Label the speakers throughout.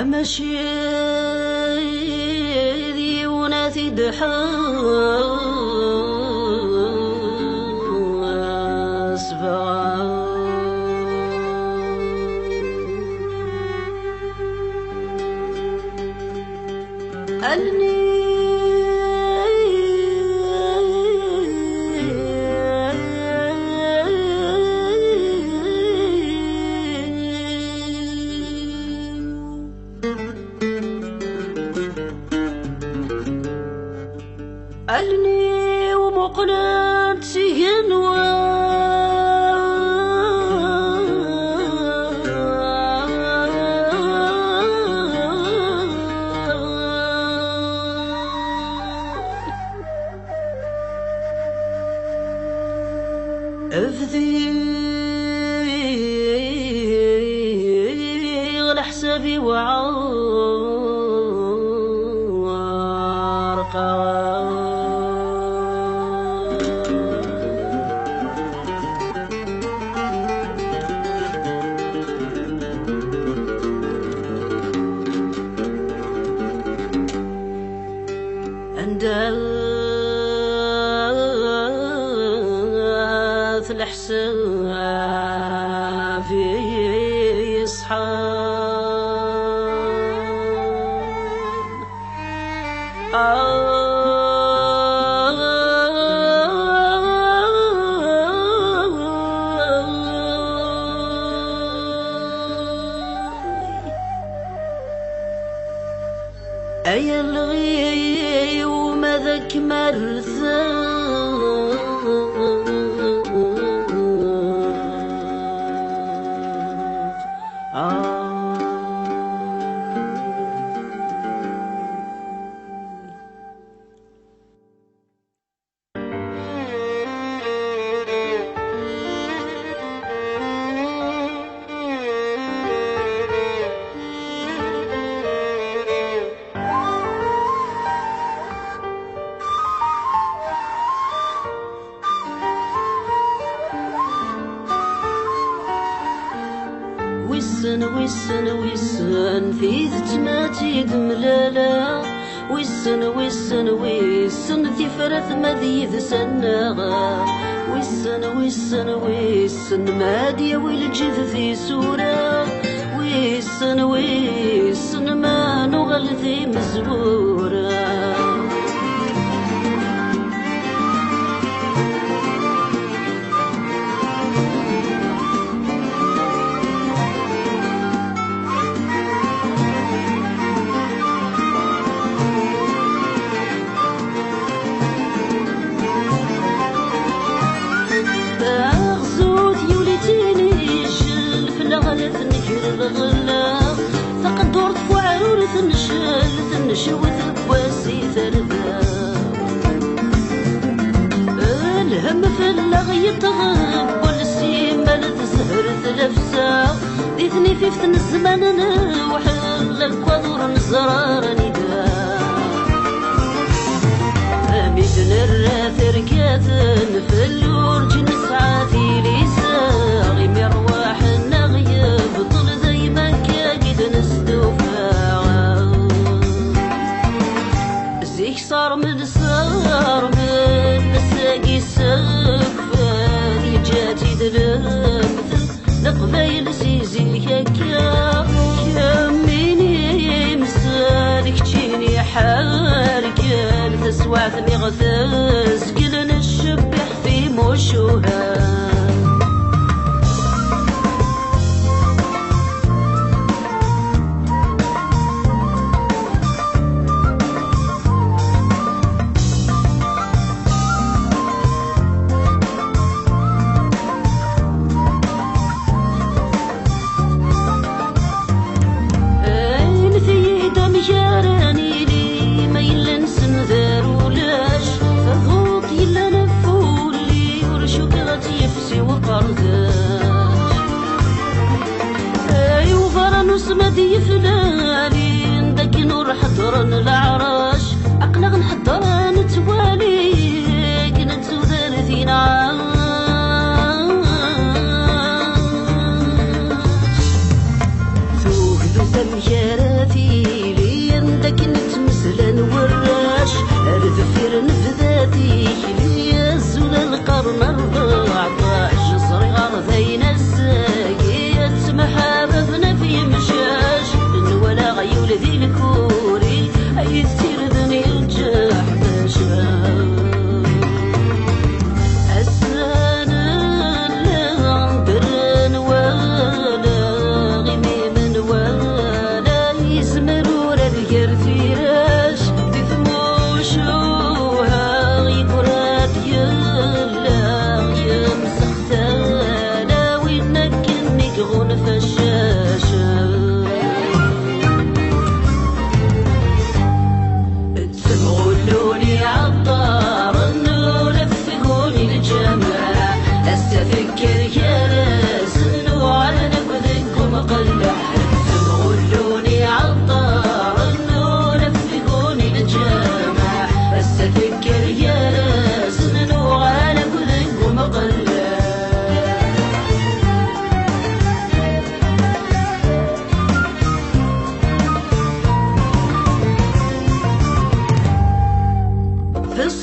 Speaker 1: أمشي ذي وناثي ألني ومقنات سينوى أفذي على حسابي وعارقة عندها الحساب يصحى أي الغي وماذا كمرثا ويسن في ذتماتي دملالا ويسن ثفرث مذيذ سناغا ويسن مادية والجذ في سورة ويسن ما نغل ذي مزبورة تقدرت وعرورة تنشوت بواسي ثرثا الهم في اللغي يطغب والسيمة تزهر ثلفسا ديثني في فتن الزمان نوحل الكوادور نزرار ندا ميتن الراث ركاثا من صار من الساقي السفان يجاتي دلمثل القبايل سيزي هكا يميني مسالك تجيني حاركان تسوعثني غثاز كل نشبح في موشوها جاراني لي ما يلا نسندر ولاش فضوط يلا نفولي ورشو كراتي يفسي وقرداش ايو فرنوس مدي يفلالي ندك نور حضرن العراش عقلا غنحضرن توالي كنت ثلاثين عام ثوق ذو ثمياراتي وراش الذفير نفذاتي لي الزول القرن 14 صغير ذين الساقية محاببنا في مشاش ولا غيول ذي الكوري أي ستير ذني الجاح باشا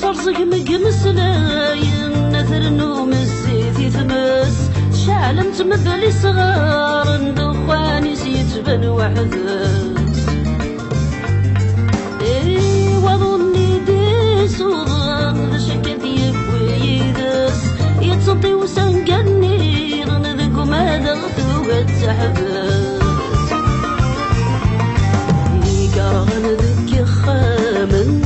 Speaker 1: الصرصق مقمس لاين نثر النوم الزيت يثمس شعلم تمثلي صغار ندخواني سيتبن وحدث اي وظني ديس وظن ذا شكت يبوي يدس يتصدي وسنقني رنذق ما دغثو تحبس يقرغن ذك خامن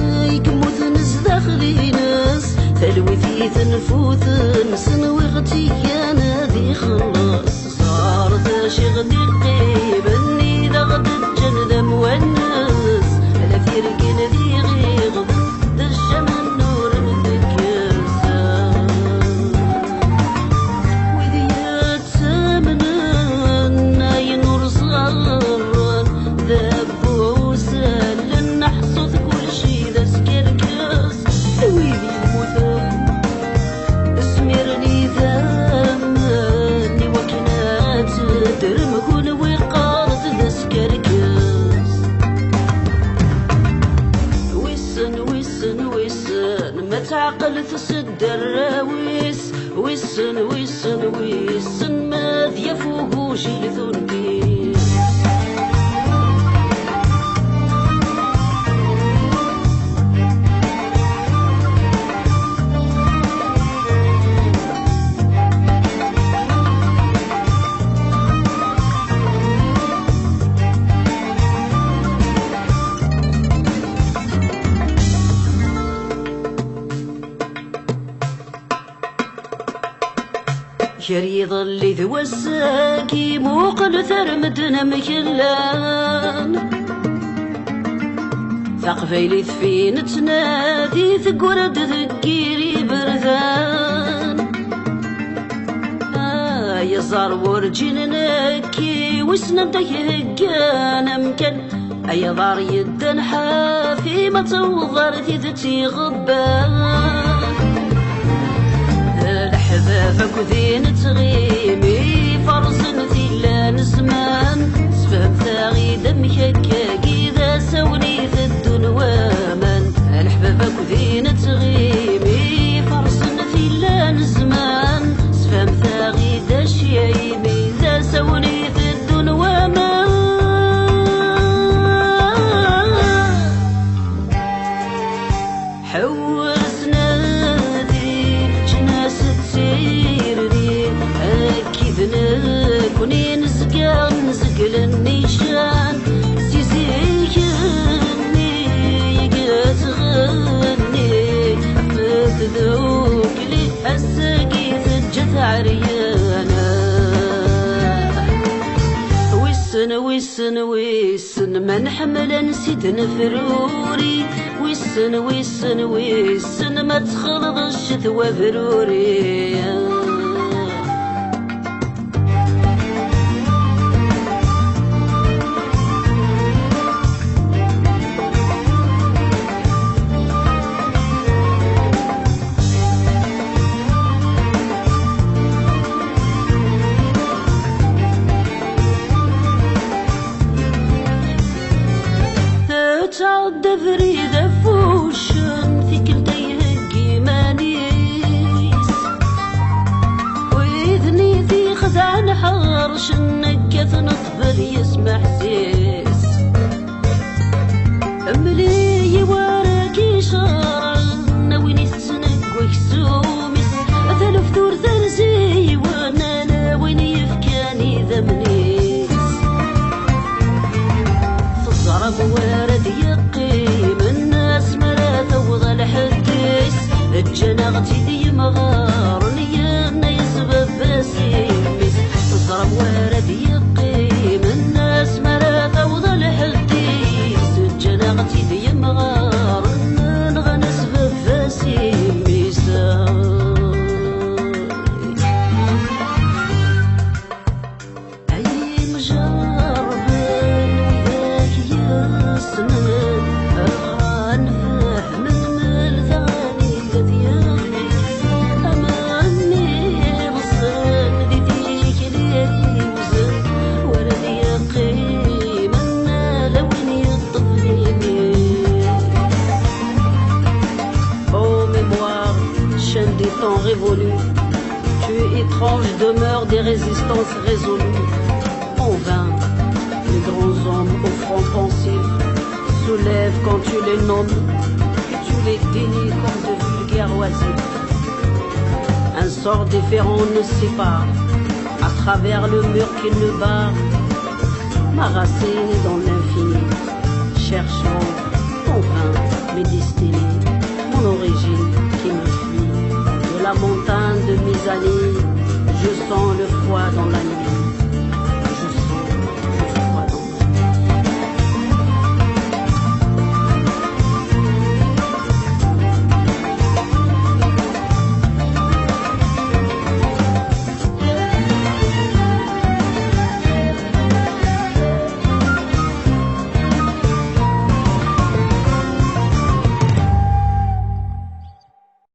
Speaker 1: داخلي ناس ثلوثي تنفوث نسن وغتي انا ذي خلص صارت شغلي القيب اني ذغد الجنة مونس انا في ركن ذي غيغ ذا الشمن نور الذكاسة وذي يتسامن اي نور صغر ذاب وسال نحصد كل شي ذا سكرك ويلي المثل اسمرني ذمني وكنات درم كل وقارت ذسكركس ويسن ويسن ويسن ما تعقل تسد الراويس ويسن ويسن ويسن ما ذيفوه شي ذنبي يريض اللي ذو الساكي موقل ثرمدنا مكلان ثقفيلي ثفين تنادي ثقرد ذكيري برذان يا زار ورجين نكي وسنم تيهقان مكان أي ضار يدن حافي ما توضر ثيثتي غبان الحبابك وذين تغيمي فرص ثيلان زمان سفهم ثاغي دم هكاكي ذا سوني في الدنوامن الحبابك فين تغيبي فرصن في لان زمان سفهم ثاغي دا شيايبي دا سوني في الدون وما حوسنا ذي جناس تسيرني أكيد نكوني نزقى نزقل النيشان سيزيكني يقات غني فتذوق لي السقيت الجث عريانا ويسن ما نحمل نسيت نفروري ويسن ما تخلط الشتوى فروري تعد فريدة فوشن في كل ديهك مانيس وإذني في خدعن حارش النكث نطبر يسمع حسيس أملي وراكي شارن وين السنك وكسومس أثلف دور ثرزي وانا وين يفكاني ذمنيس ضرب ورد يقيم الناس مرا ثوض الحديث الجناغتي ذي مغار نيانا يسبب باسيمس ضرب ورد يقيم الناس مرا ثوض الحديث الجناغتي ذي مغار نغى نسبب باسيمس أي مجرب des temps révolus, tu es étrange demeure des résistances résolues. En vain, les grands hommes au front pensif soulèvent quand tu les nommes, tu les dénies comme de vulgaires oisifs. Un sort différent nous sépare, à travers le mur qui nous barre, ma racine dans l'infini, cherchant en vain mes destinées, mon origine qui me fuit. De la montagne de mes années, je sens le froid dans la nuit.